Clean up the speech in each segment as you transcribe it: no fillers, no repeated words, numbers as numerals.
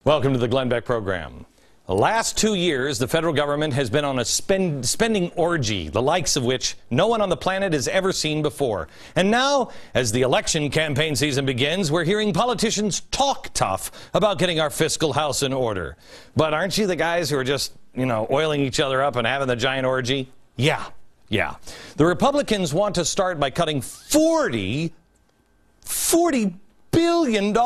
Welcome to the Glenn Beck program. The last 2 years, the federal government has been on a spending orgy, the likes of which no one on the planet has ever seen before. And now, as the election campaign season begins, we're hearing politicians talk tough about getting our fiscal house in order. But aren't you the guys who are just, oiling each other up and having the giant orgy? Yeah. The Republicans want to start by cutting $40 billion.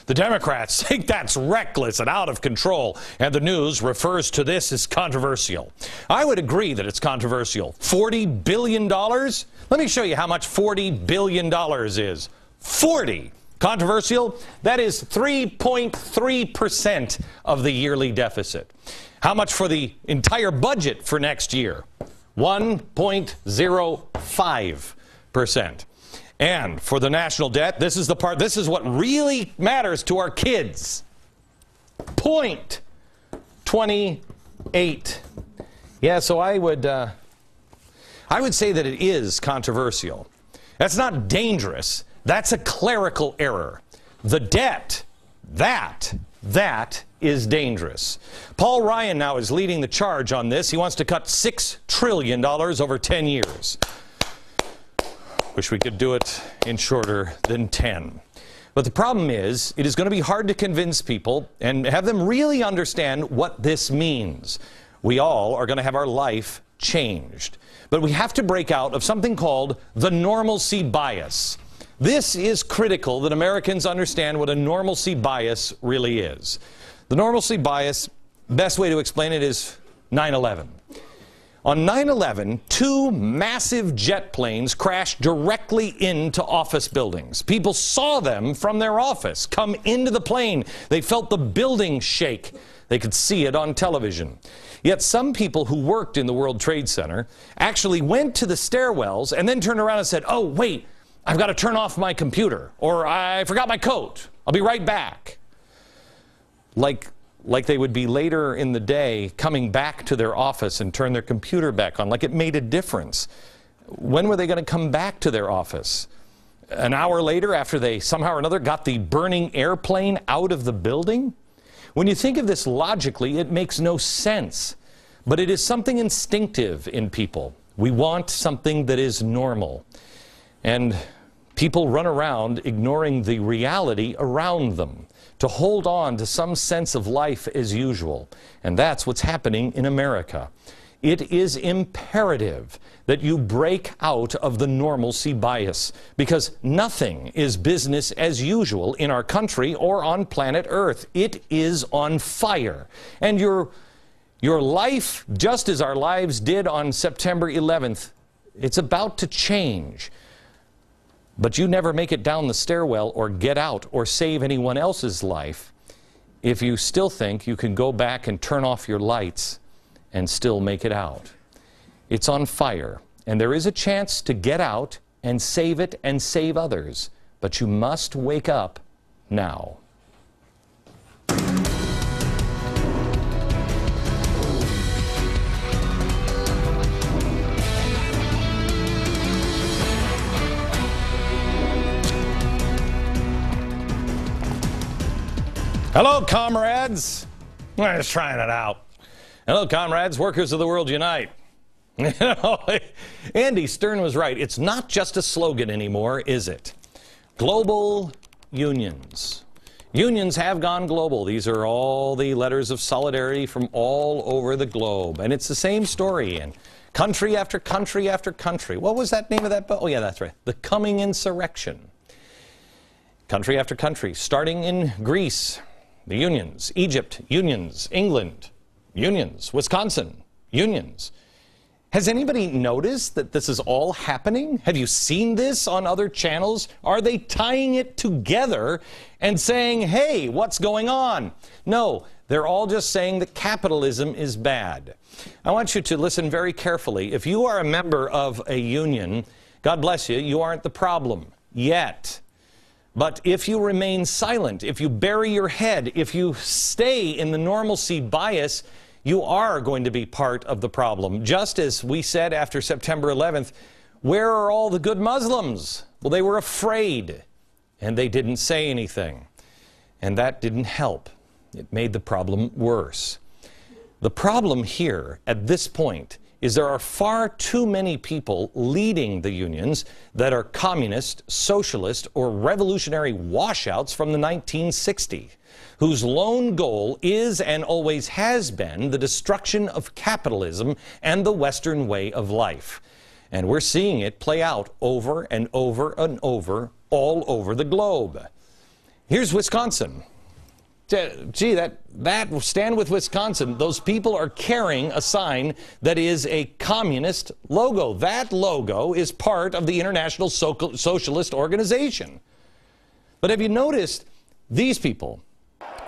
The Democrats think that's reckless and out of control, and the news refers to this as controversial. I would agree that it's controversial. $40 billion? Let me show you how much $40 billion is. 40. Controversial? That is 3.3% of the yearly deficit. How much for the entire budget for next year? 1.05%. And for the national debt, this is what really matters to our kids. 0.28. Yeah, so I would say that it is controversial. That's not dangerous. That's a clerical error. The debt, that is dangerous. Paul Ryan now is leading the charge on this. He wants to cut $6 trillion over 10 years. Wish we could do it in shorter than 10. But the problem is, it is going to be hard to convince people and have them really understand what this means. We all are going to have our life changed. But we have to break out of something called the normalcy bias. This is critical that Americans understand what a normalcy bias really is. The normalcy bias, best way to explain it is 9/11. On 9/11, 2 massive jet planes crashed directly into office buildings. People saw them from their office come into the plane. They felt the building shake. They could see it on television. Yet some people who worked in the World Trade Center actually went to the stairwells and then turned around and said, "Oh, wait, I've got to turn off my computer," or "I forgot my coat. I'll be right back." Like they would be later in the day coming back to their office and turn their computer back on, like it made a difference. When were they going to come back to their office? An hour later, after they somehow or another got the burning airplane out of the building? When you think of this logically, it makes no sense. But it is something instinctive in people. We want something that is normal. And people run around ignoring the reality around them to hold on to some sense of life as usual. And that's what's happening in America. It is imperative that you break out of the normalcy bias, because nothing is business as usual in our country or on planet Earth. It is on fire. And your life, just as our lives did on September 11th, it's about to change. But you never make it down the stairwell or get out or save anyone else's life if you still think you can go back and turn off your lights and still make it out. It's on fire, and there is a chance to get out and save it and save others, but you must wake up now. Hello, comrades. I'm just trying it out. Hello, comrades. Workers of the world unite. Andy Stern was right. It's not just a slogan anymore, is it? Global unions. Unions have gone global. These are all the letters of solidarity from all over the globe. And it's the same story in country after country after country. What was that name of that book? Oh, yeah, that's right. The Coming Insurrection. Country after country, starting in Greece. The unions. Egypt, unions. England, unions. Wisconsin, unions. Has anybody noticed that this is all happening? Have you seen this on other channels? Are they tying it together and saying, hey, what's going on? No, they're all just saying that capitalism is bad. I want you to listen very carefully. If you are a member of a union, God bless you, you aren't the problem yet. But if you remain silent, if you bury your head, if you stay in the normalcy bias, you are going to be part of the problem. Just as we said after September 11th, where are all the good Muslims? Well, they were afraid, and they didn't say anything. And that didn't help. It made the problem worse. The problem here, at this point, is there are far too many people leading the unions that are communist, socialist, or revolutionary washouts from the 1960s, whose lone goal is and always has been the destruction of capitalism and the Western way of life. And we're seeing it play out over and over and over, all over the globe. Here's Wisconsin. Gee, that stand with Wisconsin, those people are carrying a sign that is a communist logo. That logo is part of the International Socialist Organization. But have you noticed these people?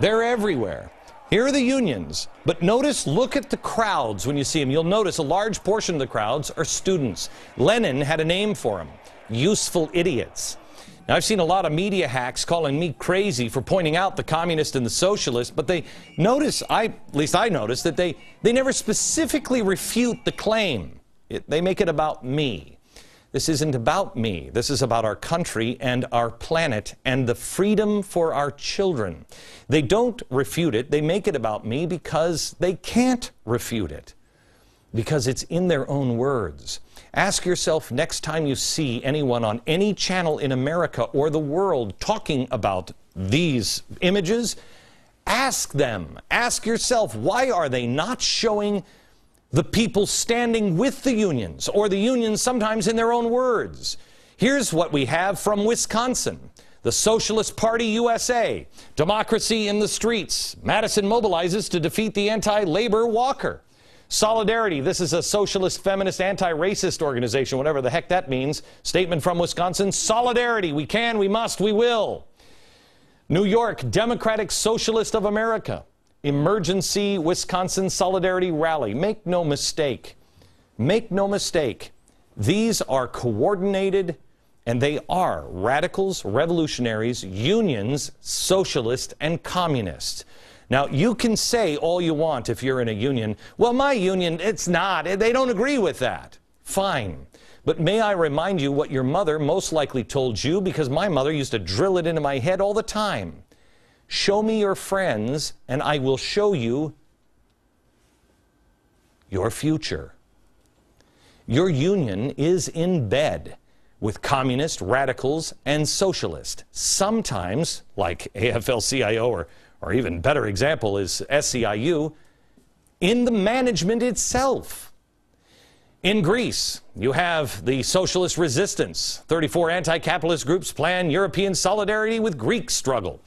They're everywhere. Here are the unions. But look at the crowds when you see them. You'll notice a large portion of the crowds are students. Lenin had a name for them: useful idiots. Now, I've seen a lot of media hacks calling me crazy for pointing out the communist and the socialist, but they notice, at least I noticed, that they never specifically refute the claim. They make it about me. This isn't about me. This is about our country and our planet and the freedom for our children. They don't refute it. They make it about me because they can't refute it, because it's in their own words. Ask yourself next time you see anyone on any channel in America or the world talking about these images, ask them, ask yourself, why are they not showing the people standing with the unions, or the unions sometimes in their own words? Here's what we have from Wisconsin. The Socialist Party USA, democracy in the streets. Madison mobilizes to defeat the anti-labor Walker. Solidarity, this is a socialist, feminist, anti-racist organization, whatever the heck that means. Statement from Wisconsin: solidarity, we can, we must, we will. New York, Democratic Socialist of America, emergency Wisconsin solidarity rally. Make no mistake, these are coordinated, and they are radicals, revolutionaries, unions, socialists, and communists. Now, you can say all you want if you're in a union, well, my union, it's not, they don't agree with that. Fine. But may I remind you what your mother most likely told you, because my mother used to drill it into my head all the time. Show me your friends, and I will show you your future. Your union is in bed with communist, radicals, and socialists. Sometimes, like AFL-CIO, or even better example is SEIU, in the management itself. In Greece, you have the Socialist Resistance. 34 anti-capitalist groups plan European solidarity with Greek struggle.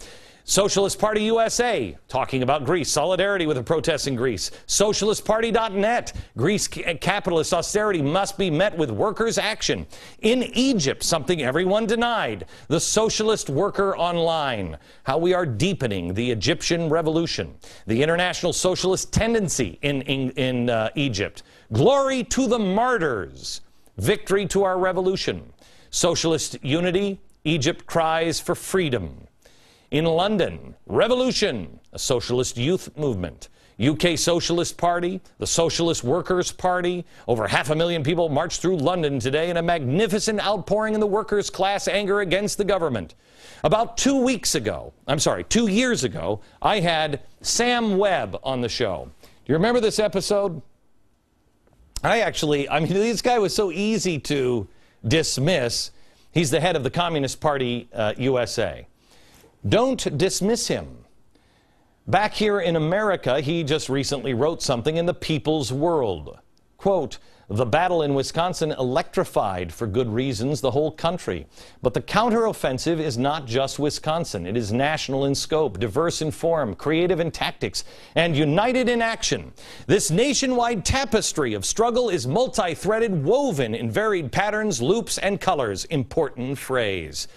Socialist Party USA, talking about Greece, solidarity with the protests in Greece. SocialistParty.net, Greece capitalist austerity must be met with workers' action. In Egypt, something everyone denied, the Socialist Worker Online, how we are deepening the Egyptian revolution. The International Socialist Tendency in Egypt. Glory to the martyrs, victory to our revolution. Socialist unity, Egypt cries for freedom. In London, Revolution, a socialist youth movement. UK Socialist Party, the Socialist Workers' Party. Over 500,000 people marched through London today in a magnificent outpouring in the workers' class anger against the government. About 2 years ago, I had Sam Webb on the show. Do you remember this episode? This guy was so easy to dismiss. He's the head of the Communist Party USA. Don't dismiss him. Back here in America, he just recently wrote something in the People's World. Quote, the battle in Wisconsin electrified, for good reasons, the whole country. But the counteroffensive is not just Wisconsin. It is national in scope, diverse in form, creative in tactics, and united in action. This nationwide tapestry of struggle is multi-threaded, woven in varied patterns, loops, and colors. Important phrase.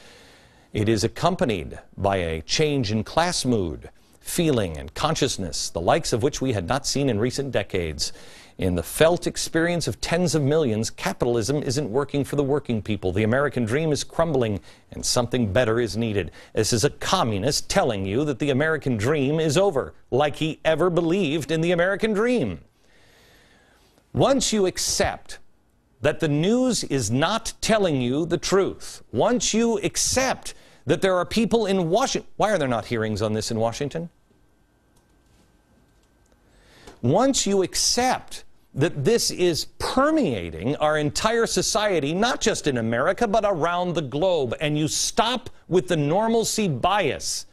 It is accompanied by a change in class mood, feeling, and consciousness, the likes of which we had not seen in recent decades. In the felt experience of tens of millions, capitalism isn't working for the working people. The American dream is crumbling, and something better is needed. This is a communist telling you that the American dream is over, like he ever believed in the American dream. Once you accept that the news is not telling you the truth, once you accept that there are people in Washington. Why are there not hearings on this in Washington? once you accept that this is permeating our entire society, not just in America, but around the globe, and you stop with the normalcy bias,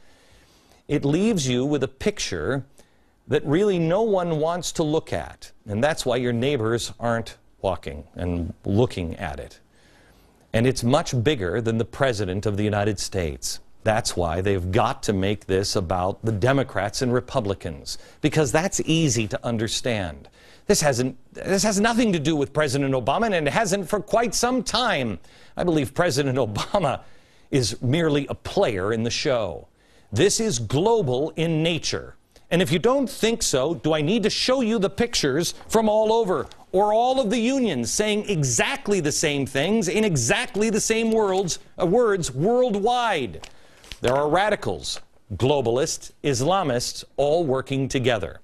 it leaves you with a picture that really no one wants to look at. And that's why your neighbors aren't walking and looking at it. And it's much bigger than the President of the United States. That's why they've got to make this about the Democrats and Republicans, because that's easy to understand. This has nothing to do with President Obama, and it hasn't for quite some time. I believe President Obama is merely a player in the show. This is global in nature. And if you don't think so, do I need to show you the pictures from all over, or all of the unions saying exactly the same things in exactly the same words worldwide? There are radicals, globalists, Islamists, all working together.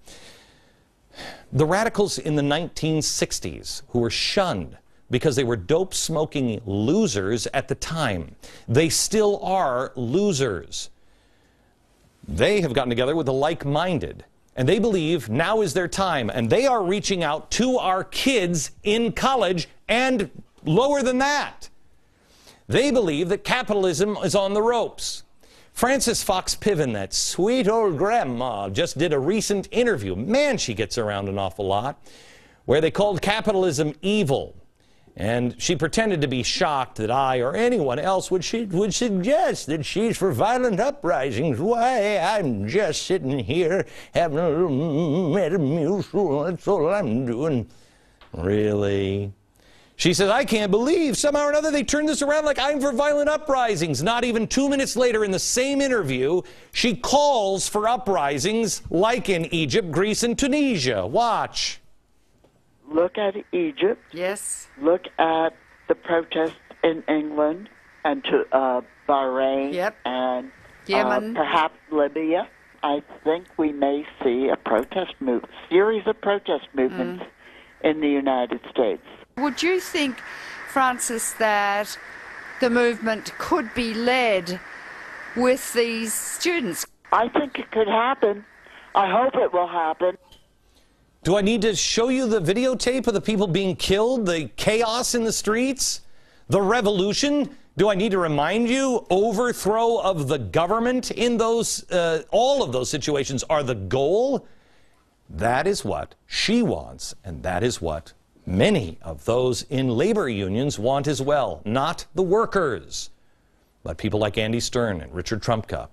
The radicals in the 1960s who were shunned because they were dope-smoking losers at the time, they still are losers. They have gotten together with the like-minded, and they believe now is their time, and they are reaching out to our kids in college and lower than that. They believe that capitalism is on the ropes. Frances Fox Piven, that sweet old grandma, just did a recent interview. Man, she gets around an awful lot, where they called capitalism evil. And she pretended to be shocked that I or anyone else would suggest that she's for violent uprisings. Why, I'm just sitting here having a little Metamucil. That's all I'm doing. Really? She says, I can't believe somehow or another they turned this around like I'm for violent uprisings. Not even 2 minutes later in the same interview, she calls for uprisings like in Egypt, Greece, and Tunisia. Watch. Look at Egypt. Yes. Look at the protests in England and to Bahrain. Yep. And Yemen. Perhaps Libya. I think we may see a series of protest movements in the United States. Would you think, Francis, that the movement could be led with these students? I think it could happen. I hope it will happen. Do I need to show you the videotape of the people being killed, the chaos in the streets, the revolution? Do I need to remind you, overthrow of the government in those, all of those situations are the goal? That is what she wants, and that is what many of those in labor unions want as well. Not the workers, but people like Andy Stern and Richard Trumka.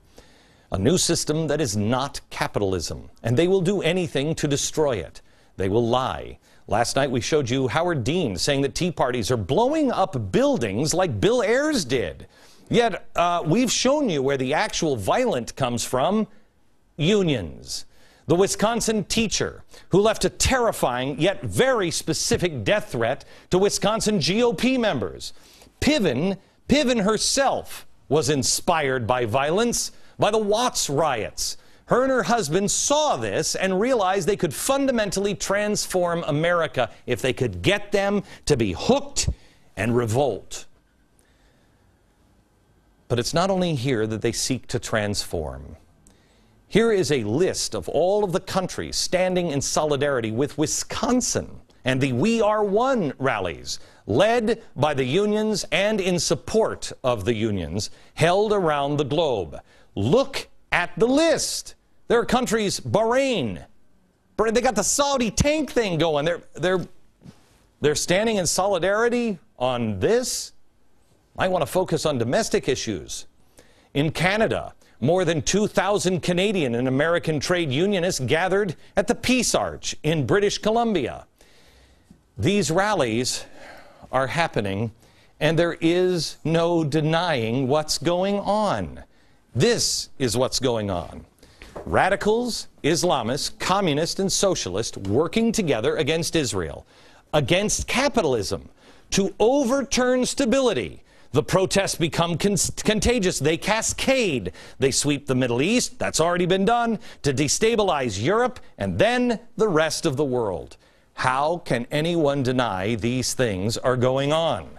A new system that is not capitalism, and they will do anything to destroy it. They will lie. Last night we showed you Howard Dean saying that Tea Parties are blowing up buildings like Bill Ayers did. Yet we've shown you where the actual violence comes from: unions. The Wisconsin teacher who left a terrifying yet very specific death threat to Wisconsin GOP members. Piven herself was inspired by violence, by the Watts riots. Her and her husband saw this and realized they could fundamentally transform America if they could get them to be hooked and revolt. But it's not only here that they seek to transform. Here is a list of all of the countries standing in solidarity with Wisconsin and the We Are One rallies, led by the unions and in support of the unions, held around the globe. Look at the list. There are countries, Bahrain. They got the Saudi tank thing going. They're standing in solidarity on this. I want to focus on domestic issues. In Canada, more than 2,000 Canadian and American trade unionists gathered at the Peace Arch in British Columbia. These rallies are happening, and there is no denying what's going on. This is what's going on. Radicals, Islamists, communists, and socialists working together against Israel, against capitalism, to overturn stability. The protests become contagious. They cascade. They sweep the Middle East. That's already been done. To destabilize Europe and then the rest of the world. How can anyone deny these things are going on?